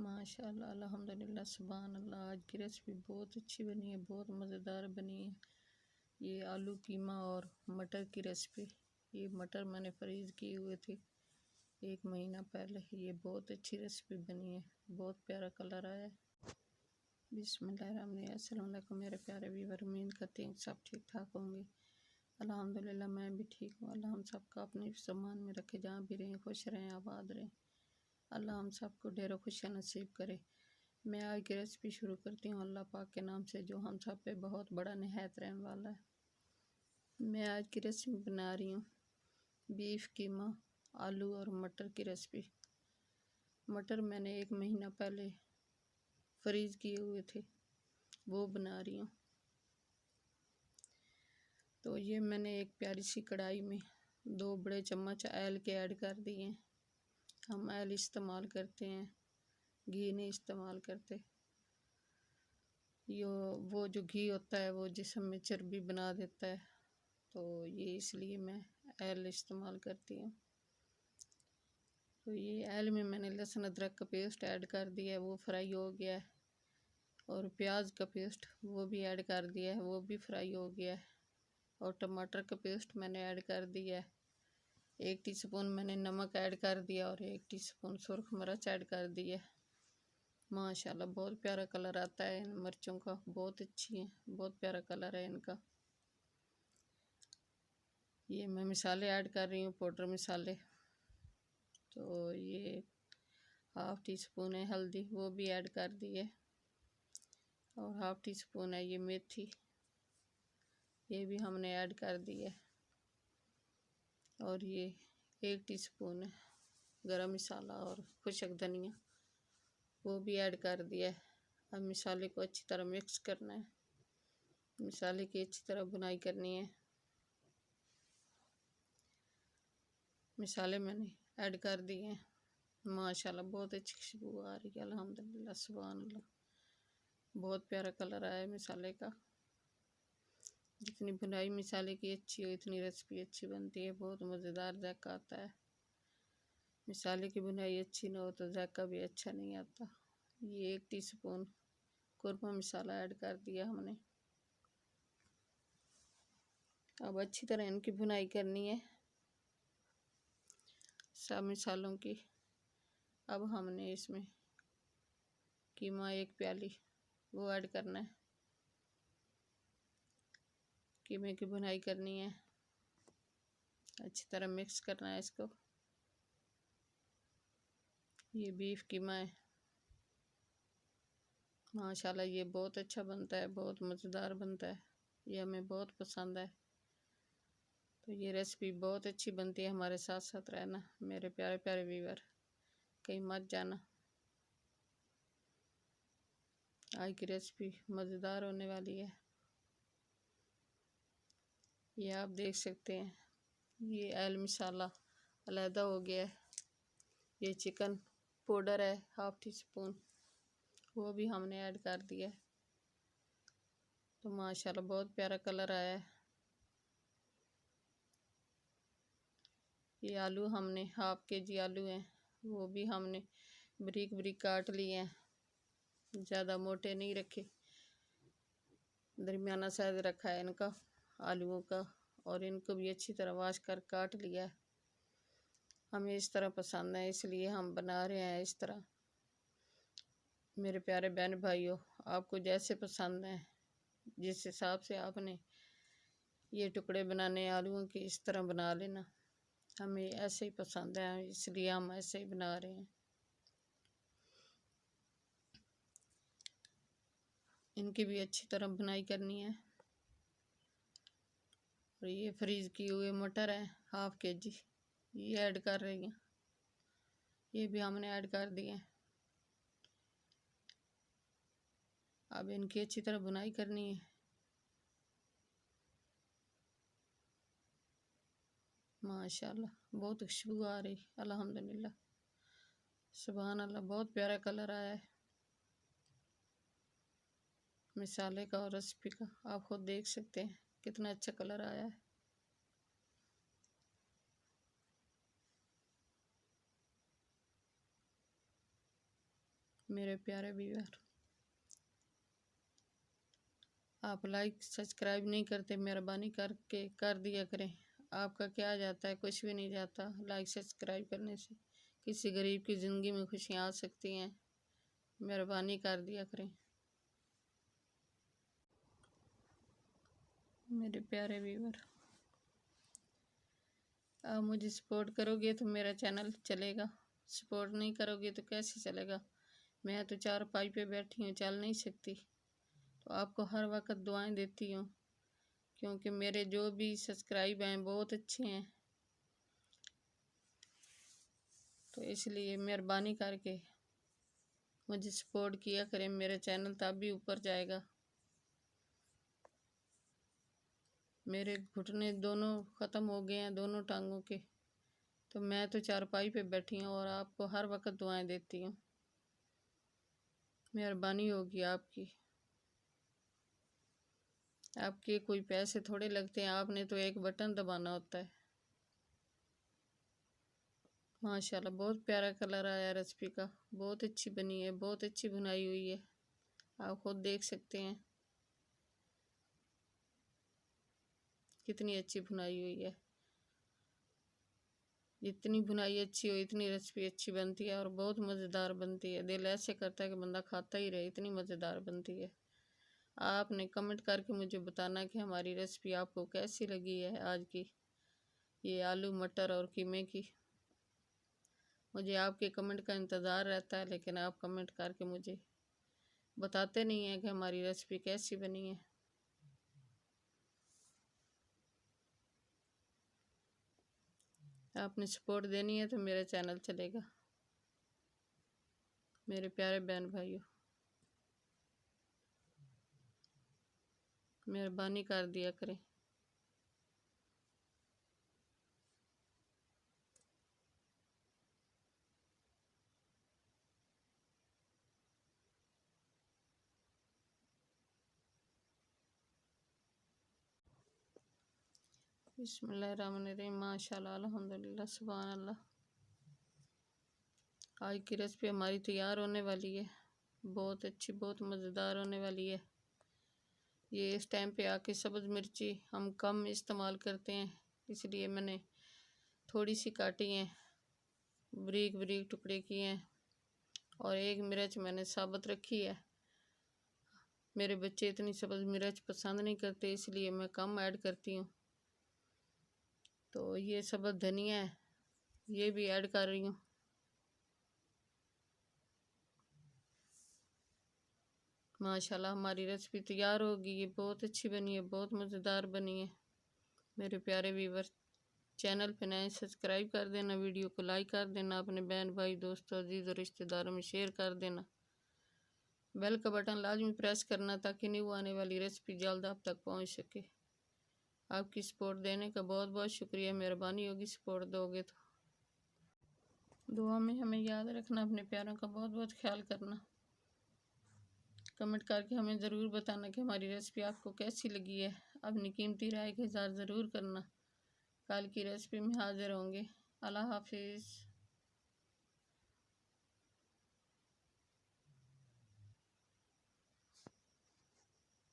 माशाल्लाह अल्हम्दुलिल्लाह सुभान अल्लाह। आज की रेसिपी बहुत अच्छी बनी है, बहुत मज़ेदार बनी है। ये आलू कीमा और मटर की रेसिपी। ये मटर मैंने फ्रीज़ किए हुए थे 1 महीना पहले। ये बहुत अच्छी रेसिपी बनी है, बहुत प्यारा कलर आया है। बिस्मिल्लाहिर्रहमानिर्रहीम। अस्सलाम वालेकुम मेरे प्यारे व्यूअर, उम्मीद करती हूँ सब ठीक ठाक होंगे। अल्हम्दुलिल्लाह मैं भी ठीक हूँ। अल्लाह हम सबका अपने सम्मान में रखे, जहाँ भी रहें खुश रहें, आबाद रहें। अल्लाह हम सबको ढेरों खुशियाँ नसीब करे। मैं आज की रेसिपी शुरू करती हूँ अल्लाह पाक के नाम से, जो हम सब पे बहुत बड़ा निहायत रहने वाला है। मैं आज की रेसिपी बना रही हूँ बीफ कीमा, आलू और मटर की रेसिपी। मटर मैंने 1 महीना पहले फ्रीज़ किए हुए थे, वो बना रही हूँ। तो ये मैंने एक प्यारी सी कढ़ाई में 2 बड़े चम्मच ऑयल के ऐड कर दिए हैं। हम ऑयल इस्तेमाल करते हैं, घी नहीं इस्तेमाल करते। वो जो घी होता है वो जिस्म में चर्बी बना देता है, तो ये इसलिए मैं ऑयल इस्तेमाल करती हूँ। तो ये ऑयल में मैंने लहसुन अदरक का पेस्ट ऐड कर दिया है, वो फ्राई हो गया है। और प्याज का पेस्ट वो भी ऐड कर दिया है, वो भी फ्राई हो गया है। और टमाटर का पेस्ट मैंने ऐड कर दिया है। 1 टीस्पून मैंने नमक ऐड कर दिया और 1 टीस्पून सुरख मिर्च ऐड कर दिया। माशाल्लाह बहुत प्यारा कलर आता है इन मिर्चों का, बहुत अच्छी है, बहुत प्यारा कलर है इनका। ये मैं मसाले ऐड कर रही हूँ, पाउडर मसाले। तो ये 1/2 टीस्पून है हल्दी, वो भी ऐड कर दी है। और 1/2 टीस्पून है ये मेथी, ये भी हमने ऐड कर दी है। और ये 1 टीस्पून है गरम मसाला और खुशक धनिया, वो भी ऐड कर दिया है। अब मसाले को अच्छी तरह मिक्स करना है, मसाले की अच्छी तरह भुनाई करनी है। मसाले मैंने ऐड कर दिए हैं। माशाल्लाह बहुत अच्छी खुशबू आ रही है, अल्हम्दुलिल्लाह सुभान अल्लाह। बहुत प्यारा कलर आया है मसाले का। जितनी भुनाई मसाले की अच्छी हो उतनी रेसिपी अच्छी बनती है, बहुत मज़ेदार जायका आता है। मसाले की भुनाई अच्छी ना हो तो जायका भी अच्छा नहीं आता। ये 1 टीस्पून कुरमा मसाला ऐड कर दिया हमने। अब अच्छी तरह इनकी भुनाई करनी है सब मसालों की। अब हमने इसमें कीमा 1 प्याली वो ऐड करना है, कीमे की भुनाई करनी है, अच्छी तरह मिक्स करना है इसको। ये बीफ कीमा है, माशाल्लाह ये बहुत अच्छा बनता है, बहुत मज़ेदार बनता है, ये हमें बहुत पसंद है। तो ये रेसिपी बहुत अच्छी बनती है, हमारे साथ साथ रहना मेरे प्यारे प्यारे व्यूअर, कहीं मत जाना। आज की रेसिपी मज़ेदार होने वाली है। ये आप देख सकते हैं, ये ऑयल मसाला अलहदा हो गया है। ये चिकन पाउडर है 1/2 टीस्पून, वो भी हमने ऐड कर दिया है। तो माशाल्लाह बहुत प्यारा कलर आया है। ये आलू हमने 1/2 केजी आलू हैं, वो भी हमने बारीक बारीक काट लिए हैं, ज़्यादा मोटे नहीं रखे, दरमियाना साइज रखा है इनका आलूओं का। और इनको भी अच्छी तरह वाश कर काट लिया है। हमें इस तरह पसंद है इसलिए हम बना रहे हैं इस तरह। मेरे प्यारे बहन भाइयों, आपको जैसे पसंद है, जिस हिसाब से आपने ये टुकड़े बनाने आलूओं के, इस तरह बना लेना। हमें ऐसे ही पसंद है इसलिए हम ऐसे ही बना रहे हैं। इनकी भी अच्छी तरह बुनाई करनी है। और ये फ्रीज़ किए हुए मटर है 1/2 केजी, ये ऐड कर रही हैं, ये भी हमने ऐड कर दिए। अब इनकी अच्छी तरह बुनाई करनी है। माशाल्लाह बहुत खुशबू आ रही, अल्हम्दुलिल्लाह सुभान अल्लाह, बहुत प्यारा कलर आया है मसाले का और रेसिपी का। आप खुद देख सकते हैं कितना अच्छा कलर आया है। मेरे प्यारे व्यूअर, आप लाइक सब्सक्राइब नहीं करते, मेहरबानी करके कर दिया करें। आपका क्या जाता है, कुछ भी नहीं जाता लाइक सब्सक्राइब करने से। किसी गरीब की ज़िंदगी में खुशियाँ आ सकती हैं, मेहरबानी कर दिया करें। मेरे प्यारे व्यूअर, आप मुझे सपोर्ट करोगे तो मेरा चैनल चलेगा, सपोर्ट नहीं करोगे तो कैसे चलेगा। मैं तो चारपाई पे बैठी हूँ, चल नहीं सकती, तो आपको हर वक्त दुआएं देती हूँ, क्योंकि मेरे जो भी सब्सक्राइब हैं बहुत अच्छे हैं। तो इसलिए मेहरबानी करके मुझे सपोर्ट किया करें, मेरा चैनल तब भी ऊपर जाएगा। मेरे घुटने दोनों ख़त्म हो गए हैं, दोनों टांगों के, तो मैं तो चारपाई पे बैठी हूँ और आपको हर वक्त दुआएं देती हूँ। मेहरबानी होगी आपकी। आपके कोई पैसे थोड़े लगते हैं, आपने तो एक बटन दबाना होता है। माशाल्लाह बहुत प्यारा कलर आया रेसिपी का, बहुत अच्छी बनी है, बहुत अच्छी बुनाई हुई है, आप खुद देख सकते हैं कितनी अच्छी बुनाई हुई है। जितनी बुनाई अच्छी हो इतनी रेसिपी अच्छी बनती है और बहुत मज़ेदार बनती है। दिल ऐसे करता है कि बंदा खाता ही रहे, इतनी मज़ेदार बनती है। आपने कमेंट करके मुझे बताना कि हमारी रेसिपी आपको कैसी लगी है आज की, ये आलू मटर और कीमे की। मुझे आपके कमेंट का इंतज़ार रहता है, लेकिन आप कमेंट करके मुझे बताते नहीं हैं कि हमारी रेसिपी कैसी बनी है। आपने सपोर्ट देनी है तो मेरा चैनल चलेगा। मेरे प्यारे बहन भाइयों, मेहरबानी कर दिया करें। बिस्मिल्लाहिर्रहमानिर्रहीम, माशाल्लाह, अल्हम्दुलिल्लाह, सुभान अल्लाह। आज की रेसिपी हमारी तैयार होने वाली है, बहुत अच्छी, बहुत मज़ेदार होने वाली है। ये इस टाइम पे आके सब्ज़ मिर्ची हम कम इस्तेमाल करते हैं, इसलिए मैंने थोड़ी सी काटी हैं, बारीक बारीक टुकड़े किए हैं, और एक मिर्च मैंने साबुत रखी है। मेरे बच्चे इतनी सब्ज़ मिर्च पसंद नहीं करते, इसलिए मैं कम ऐड करती हूँ। तो ये साबुत धनिया है, ये भी ऐड कर रही हूँ। माशाल्लाह हमारी रेसिपी तैयार होगी, ये बहुत अच्छी बनी है, बहुत मज़ेदार बनी है। मेरे प्यारे व्यूवर, चैनल पे नए सब्सक्राइब कर देना, वीडियो को लाइक कर देना, अपने बहन भाई दोस्तों अजीज़ और रिश्तेदारों में शेयर कर देना। बेल का बटन लाजमी प्रेस करना ताकि न्यू आने वाली रेसिपी जल्द आप तक पहुंच सके। आपकी सपोर्ट देने का बहुत बहुत शुक्रिया, मेहरबानी होगी सपोर्ट दोगे तो। दुआ में हमें याद रखना, अपने प्यारों का बहुत बहुत ख्याल करना। कमेंट करके हमें ज़रूर बताना कि हमारी रेसिपी आपको कैसी लगी है। अपनी कीमती राय का इज़हार ज़रूर करना। कल की रेसिपी में हाज़िर होंगे। अल्लाह हाफिज़।